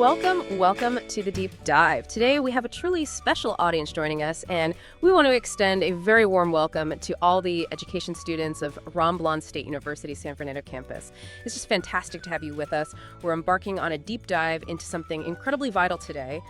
Welcome to the Deep Dive. Today we have a truly special audience joining us, and we want to extend a very warm welcome to all the education students of Romblon State University San Fernando campus. It's just fantastic to have you with us. We're embarking on a deep dive into something incredibly vital today.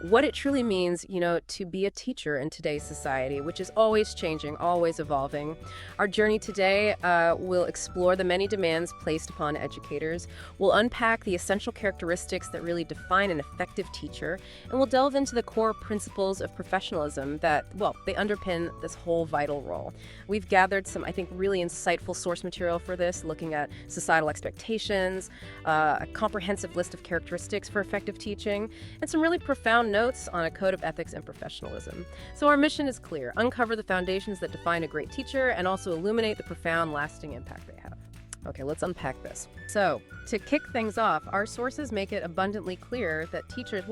What it truly means, to be a teacher in today's society, which is always changing, always evolving. Our journey today will explore the many demands placed upon educators. We'll unpack the essential characteristics that really define an effective teacher, and we'll delve into the core principles of professionalism that, they underpin this whole vital role. We've gathered some, I think, really insightful source material for this, looking at societal expectations, a comprehensive list of characteristics for effective teaching, and some really profound notes on a code of ethics and professionalism. So our mission is clear: uncover the foundations that define a great teacher and also illuminate the profound, lasting impact they have. Okay, let's unpack this. So, to kick things off, our sources make it abundantly clear that teachers,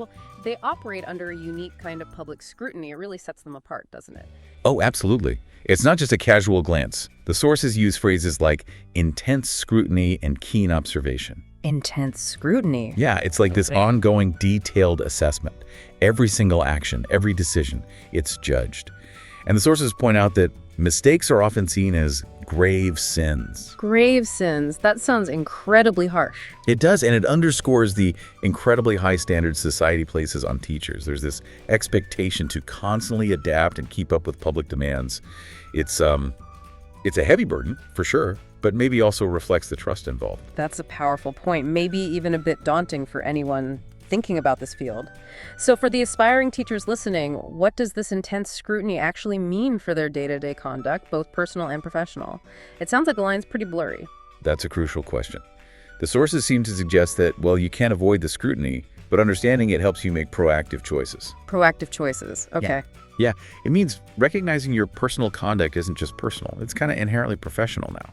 they operate under a unique kind of public scrutiny. It really sets them apart, doesn't it? Oh, absolutely. It's not just a casual glance. The sources use phrases like intense scrutiny and keen observation. Intense scrutiny. Yeah, it's like this ongoing, detailed assessment. Every single action, every decision, it's judged. And the sources point out that mistakes are often seen as grave sins. Grave sins. That sounds incredibly harsh. It does, and it underscores the incredibly high standards society places on teachers. There's this expectation to constantly adapt and keep up with public demands. It's a heavy burden, for sure, but maybe also reflects the trust involved. That's a powerful point, maybe even a bit daunting for anyone thinking about this field. So for the aspiring teachers listening, what does this intense scrutiny actually mean for their day-to-day conduct, both personal and professional? It sounds like the line's pretty blurry. That's a crucial question. The sources seem to suggest that, you can't avoid the scrutiny, but understanding it helps you make proactive choices. Proactive choices, okay. Yeah, it means recognizing your personal conduct isn't just personal. It's kind of inherently professional now.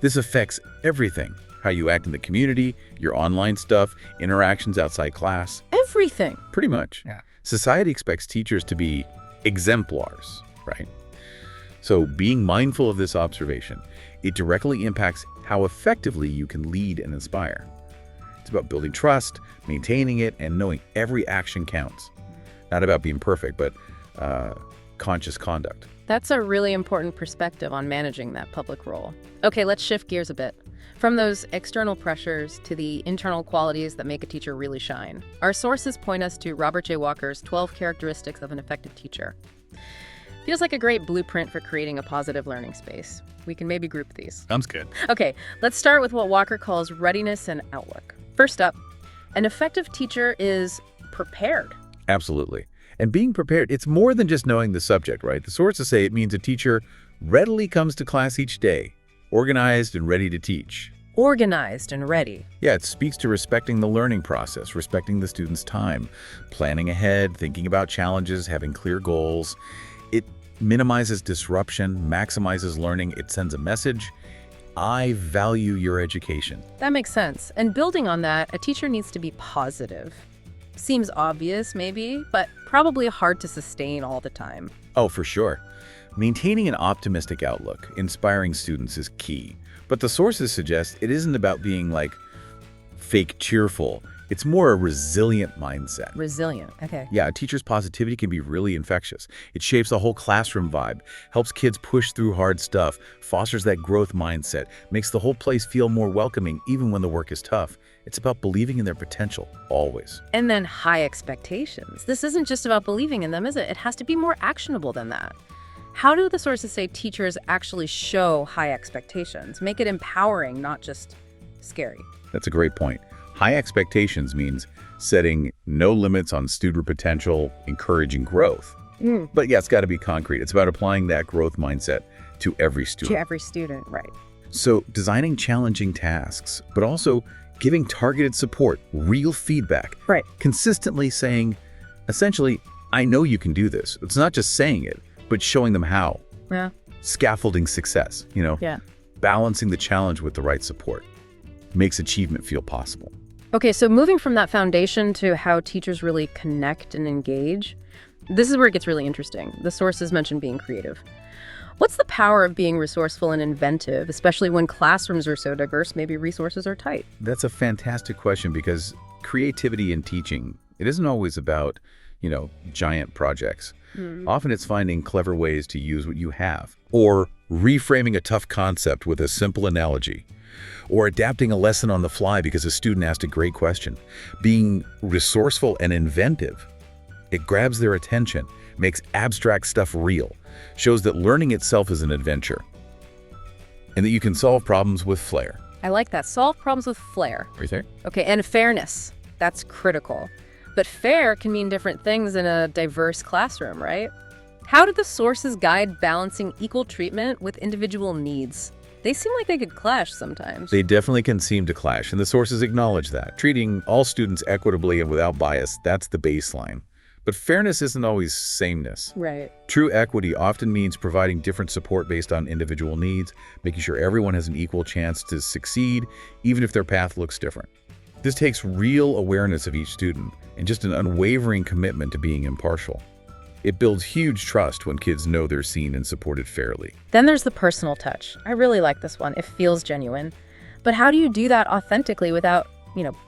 This affects everything. How you act in the community, your online stuff, interactions outside class. Everything. Pretty much. Yeah. Society expects teachers to be exemplars, right? So being mindful of this observation, it directly impacts how effectively you can lead and inspire. It's about building trust, maintaining it, and knowing every action counts. Not about being perfect, but conscious conduct. That's a really important perspective on managing that public role. Okay, let's shift gears a bit. From those external pressures to the internal qualities that make a teacher really shine. Our sources point us to Robert J. Walker's 12 characteristics of an effective teacher. Feels like a great blueprint for creating a positive learning space. We can maybe group these. Sounds good. Okay, let's start with what Walker calls readiness and outlook. First up, an effective teacher is prepared. Absolutely. And being prepared, it's more than just knowing the subject, right? The sources say it means a teacher readily comes to class each day, organized and ready to teach. Organized and ready. Yeah, it speaks to respecting the learning process, respecting the student's time, planning ahead, thinking about challenges, having clear goals. It minimizes disruption, maximizes learning. It sends a message: I value your education. That makes sense. And building on that, a teacher needs to be positive. Seems obvious, maybe, but probably hard to sustain all the time. Oh, for sure. Maintaining an optimistic outlook, inspiring students is key. But the sources suggest it isn't about being fake cheerful. It's more a resilient mindset. Resilient, okay. Yeah, a teacher's positivity can be really infectious. It shapes the whole classroom vibe, helps kids push through hard stuff, fosters that growth mindset, makes the whole place feel more welcoming even when the work is tough. It's about believing in their potential, always. And then high expectations. This isn't just about believing in them, is it? It has to be more actionable than that. How do the sources say teachers actually show high expectations? Make it empowering, not just scary. That's a great point. High expectations means setting no limits on student potential, encouraging growth. But yeah, it's got to be concrete. It's about applying that growth mindset to every student. To every student, right. So designing challenging tasks, but also giving targeted support, real feedback. Right. Consistently saying, essentially, I know you can do this. It's not just saying it, but showing them how. Yeah. Scaffolding success, Yeah. Balancing the challenge with the right support makes achievement feel possible. Okay, so moving from that foundation to how teachers really connect and engage, this is where it gets really interesting. The sources mention being creative. What's the power of being resourceful and inventive, especially when classrooms are so diverse, maybe resources are tight? That's a fantastic question because creativity in teaching, it isn't always about, giant projects. Often it's finding clever ways to use what you have, or reframing a tough concept with a simple analogy, or adapting a lesson on the fly because a student asked a great question. Being resourceful and inventive, it grabs their attention, makes abstract stuff real, shows that learning itself is an adventure, and that you can solve problems with flair. I like that. Solve problems with flair. Right there? Okay, and fairness. That's critical. But fair can mean different things in a diverse classroom, right? How do the sources guide balancing equal treatment with individual needs? They seem like they could clash sometimes. They definitely can seem to clash, and the sources acknowledge that. Treating all students equitably and without bias, that's the baseline. But fairness isn't always sameness. Right. True equity often means providing different support based on individual needs, making sure everyone has an equal chance to succeed, even if their path looks different. This takes real awareness of each student and just an unwavering commitment to being impartial. It builds huge trust when kids know they're seen and supported fairly. Then there's the personal touch. I really like this one. It feels genuine. But how do you do that authentically without,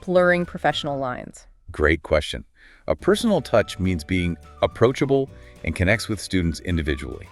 blurring professional lines? Great question. A personal touch means being approachable and connects with students individually.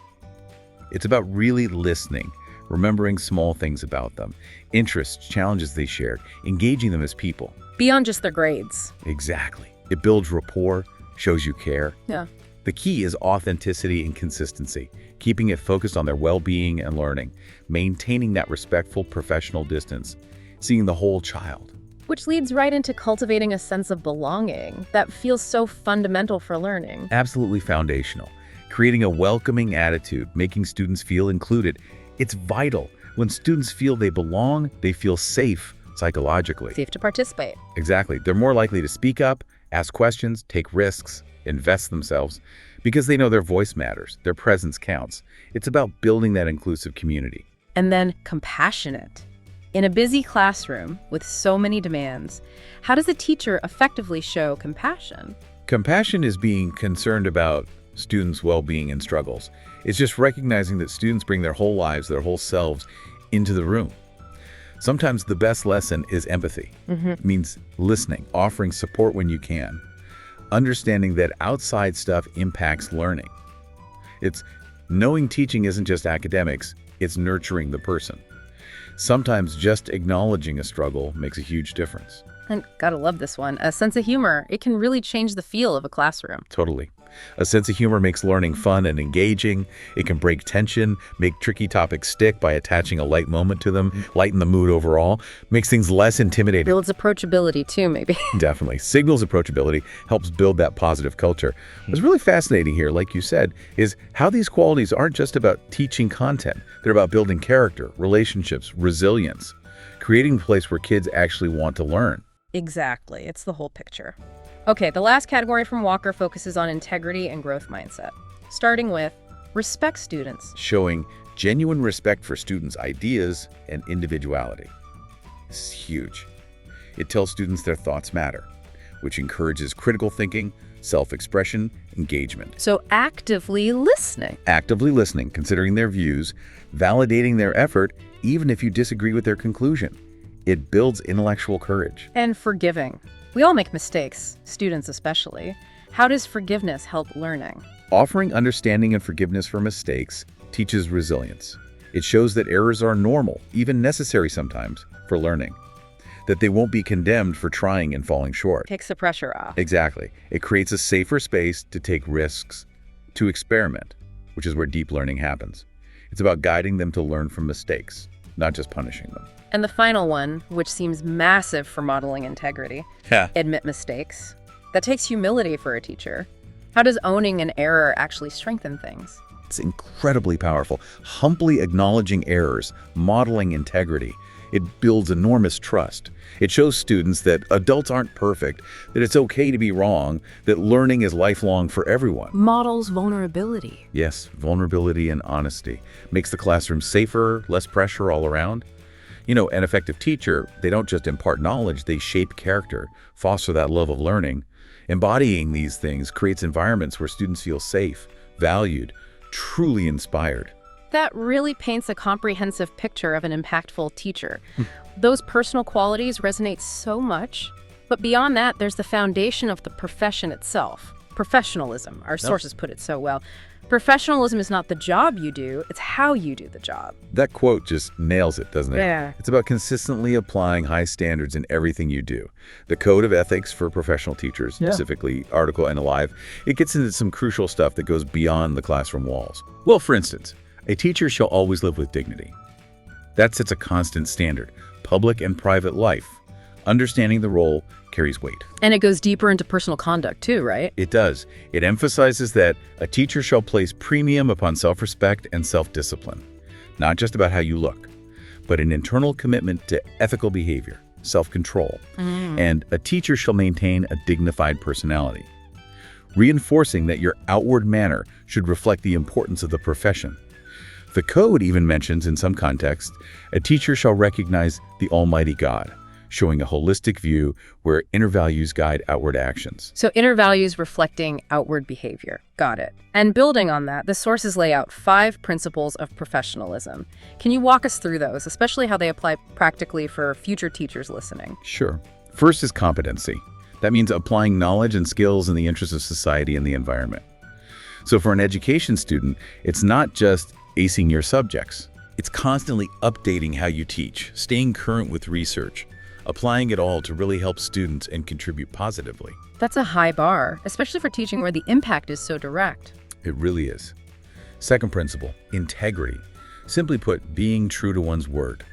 It's about really listening, remembering small things about them, interests, challenges they shared, engaging them as people. Beyond just their grades. Exactly. It builds rapport, shows you care. Yeah. The key is authenticity and consistency, keeping it focused on their well-being and learning, maintaining that respectful professional distance, seeing the whole child. Which leads right into cultivating a sense of belonging that feels so fundamental for learning. Absolutely foundational. Creating a welcoming attitude, making students feel included. It's vital. When students feel they belong, they feel safe psychologically. Safe to participate. Exactly. They're more likely to speak up, ask questions, take risks, invest themselves, because they know their voice matters, their presence counts. It's about building that inclusive community. And then compassionate. In a busy classroom with so many demands, how does a teacher effectively show compassion? Compassion is being concerned about students' well-being and struggles. It's just recognizing that students bring their whole lives, their whole selves into the room. Sometimes the best lesson is empathy. It means listening, offering support when you can, understanding that outside stuff impacts learning. It's knowing teaching isn't just academics, it's nurturing the person. Sometimes just acknowledging a struggle makes a huge difference. And gotta love this one. A sense of humor. It can really change the feel of a classroom. Totally. A sense of humor makes learning fun and engaging. It can break tension, make tricky topics stick by attaching a light moment to them, lighten the mood overall, makes things less intimidating. Builds approachability too, maybe. Definitely. Signals approachability, helps build that positive culture. What's really fascinating here, like you said, is how these qualities aren't just about teaching content. They're about building character, relationships, resilience, creating a place where kids actually want to learn. Exactly. It's the whole picture. Okay, the last category from Walker focuses on integrity and growth mindset, starting with respect students. Showing genuine respect for students' ideas and individuality. This is huge. It tells students their thoughts matter, which encourages critical thinking, self-expression, engagement. So actively listening. Actively listening, considering their views, validating their effort, even if you disagree with their conclusion. It builds intellectual courage. And forgiving. We all make mistakes, students especially. How does forgiveness help learning? Offering understanding and forgiveness for mistakes teaches resilience. It shows that errors are normal, even necessary sometimes, for learning. That they won't be condemned for trying and falling short. Takes the pressure off. Exactly. It creates a safer space to take risks, to experiment, which is where deep learning happens. It's about guiding them to learn from mistakes, not just punishing them. And the final one, which seems massive for modeling integrity, admit mistakes. That takes humility for a teacher. How does owning an error actually strengthen things? It's incredibly powerful. Humbly acknowledging errors, modeling integrity. It builds enormous trust. It shows students that adults aren't perfect, that it's okay to be wrong, that learning is lifelong for everyone. Models vulnerability. Yes, vulnerability and honesty. Makes the classroom safer, less pressure all around. An effective teacher, they don't just impart knowledge, they shape character, foster that love of learning. Embodying these things creates environments where students feel safe, valued, truly inspired. That really paints a comprehensive picture of an impactful teacher. Those personal qualities resonate so much. But beyond that, there's the foundation of the profession itself. Professionalism. Our sources put it so well. Professionalism is not the job you do, it's how you do the job. That quote just nails it, doesn't it? Yeah. It's about consistently applying high standards in everything you do. The code of ethics for professional teachers, specifically Article and Alive, it gets into some crucial stuff that goes beyond the classroom walls. Well, for instance, a teacher shall always live with dignity. That sets a constant standard. Public and private life. Understanding the role carries weight. And it goes deeper into personal conduct too, right? It does. It emphasizes that a teacher shall place premium upon self-respect and self-discipline, not just about how you look, but an internal commitment to ethical behavior, self-control, and a teacher shall maintain a dignified personality, reinforcing that your outward manner should reflect the importance of the profession. The code even mentions, in some contexts, a teacher shall recognize the Almighty God, showing a holistic view where inner values guide outward actions. So inner values reflecting outward behavior. Got it. And building on that, the sources lay out 5 principles of professionalism. Can you walk us through those, especially how they apply practically for future teachers listening? Sure. First is competency. That means applying knowledge and skills in the interest of society and the environment. So for an education student, it's not just acing your subjects. It's constantly updating how you teach, staying current with research, applying it all to really help students and contribute positively. That's a high bar, especially for teaching where the impact is so direct. It really is. Second principle, integrity. Simply put, being true to one's word.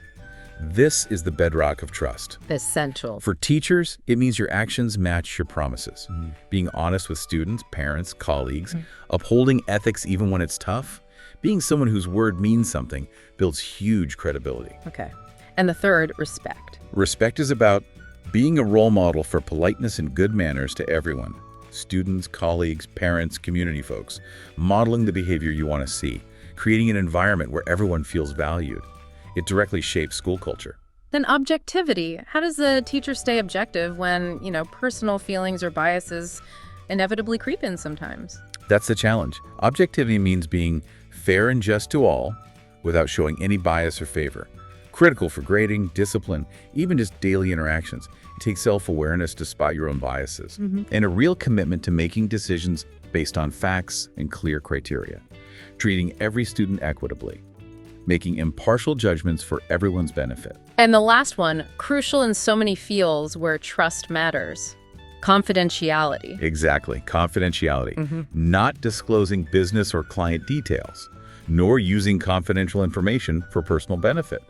This is the bedrock of trust. Essential. For teachers, it means your actions match your promises. Being honest with students, parents, colleagues, upholding ethics even when it's tough, being someone whose word means something builds huge credibility. Okay. And the third, respect. Respect is about being a role model for politeness and good manners to everyone. Students, colleagues, parents, community folks. Modeling the behavior you want to see. Creating an environment where everyone feels valued. It directly shapes school culture. Then objectivity. How does a teacher stay objective when, personal feelings or biases inevitably creep in sometimes? That's the challenge. Objectivity means being fair and just to all without showing any bias or favor. Critical for grading, discipline, even just daily interactions. It takes self-awareness to spot your own biases and a real commitment to making decisions based on facts and clear criteria. Treating every student equitably. Making impartial judgments for everyone's benefit. And the last one, crucial in so many fields where trust matters. Confidentiality. Exactly, confidentiality. Not disclosing business or client details, nor using confidential information for personal benefit.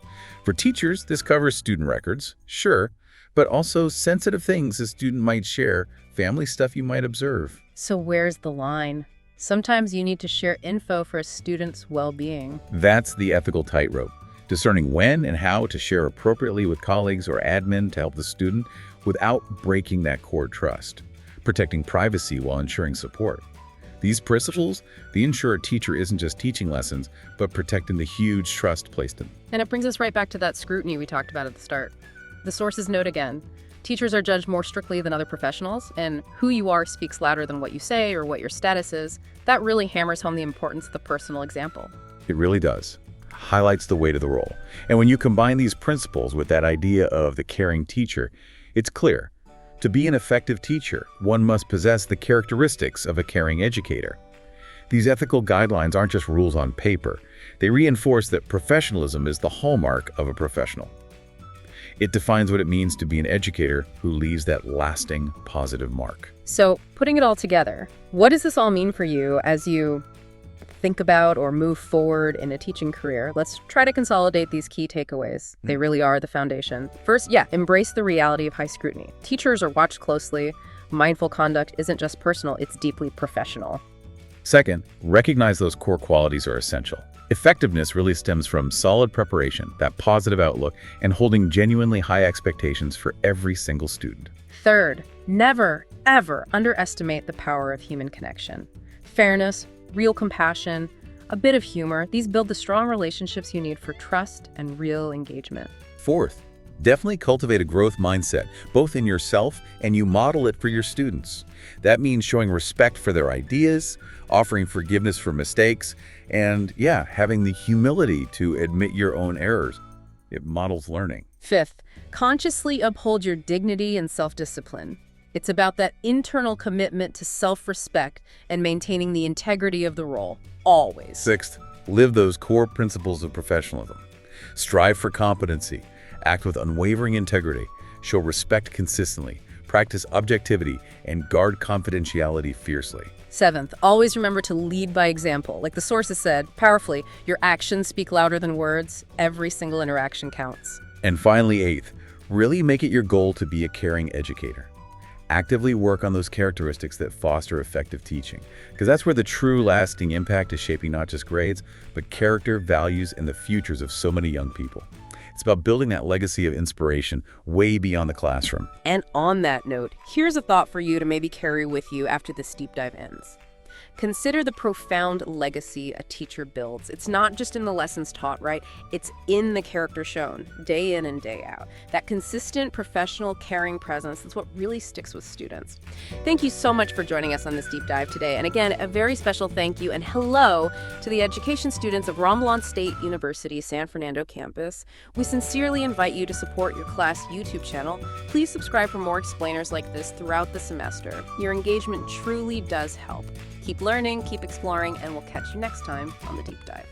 For teachers, this covers student records, sure, but also sensitive things a student might share, family stuff you might observe. So where's the line? Sometimes you need to share info for a student's well-being. That's the ethical tightrope, discerning when and how to share appropriately with colleagues or admin to help the student without breaking that core trust, protecting privacy while ensuring support. These principles, they ensure a teacher isn't just teaching lessons, but protecting the huge trust placed in them. And it brings us right back to that scrutiny we talked about at the start. The sources note again, teachers are judged more strictly than other professionals, and who you are speaks louder than what you say or what your status is. That really hammers home the importance of the personal example. It really does. Highlights the weight of the role. And when you combine these principles with that idea of the caring teacher, it's clear. To be an effective teacher, one must possess the characteristics of a caring educator. These ethical guidelines aren't just rules on paper. They reinforce that professionalism is the hallmark of a professional. It defines what it means to be an educator who leaves that lasting, positive mark. So, putting it all together, what does this all mean for you as you think about or move forward in a teaching career? Let's try to consolidate these key takeaways. They really are the foundation. First, embrace the reality of high scrutiny. Teachers are watched closely. Mindful conduct isn't just personal, it's deeply professional. Second, recognize those core qualities are essential. Effectiveness really stems from solid preparation, that positive outlook, and holding genuinely high expectations for every single student. Third, never, ever underestimate the power of human connection. Fairness, real compassion, a bit of humor, these build the strong relationships you need for trust and real engagement. Fourth, definitely cultivate a growth mindset, both in yourself and you model it for your students. That means showing respect for their ideas, offering forgiveness for mistakes, and having the humility to admit your own errors. It models learning. Fifth, consciously uphold your dignity and self-discipline. It's about that internal commitment to self-respect and maintaining the integrity of the role, always. Sixth, live those core principles of professionalism. Strive for competency, act with unwavering integrity, show respect consistently, practice objectivity, and guard confidentiality fiercely. Seventh, always remember to lead by example. Like the sources said, powerfully, your actions speak louder than words. Every single interaction counts. And finally, eighth, really make it your goal to be a caring educator. Actively work on those characteristics that foster effective teaching, because that's where the true lasting impact is shaping not just grades, but character, values, and the futures of so many young people. It's about building that legacy of inspiration way beyond the classroom. And on that note, here's a thought for you to maybe carry with you after this deep dive ends. Consider the profound legacy a teacher builds. It's not just in the lessons taught, right? It's in the character shown, day in and day out. That consistent, professional, caring presence is what really sticks with students. Thank you so much for joining us on this deep dive today. And again, a very special thank you and hello to the education students of Romblon State University, San Fernando campus. We sincerely invite you to support your class YouTube channel. Please subscribe for more explainers like this throughout the semester. Your engagement truly does help. Keep learning, keep exploring, and we'll catch you next time on The Deep Dive.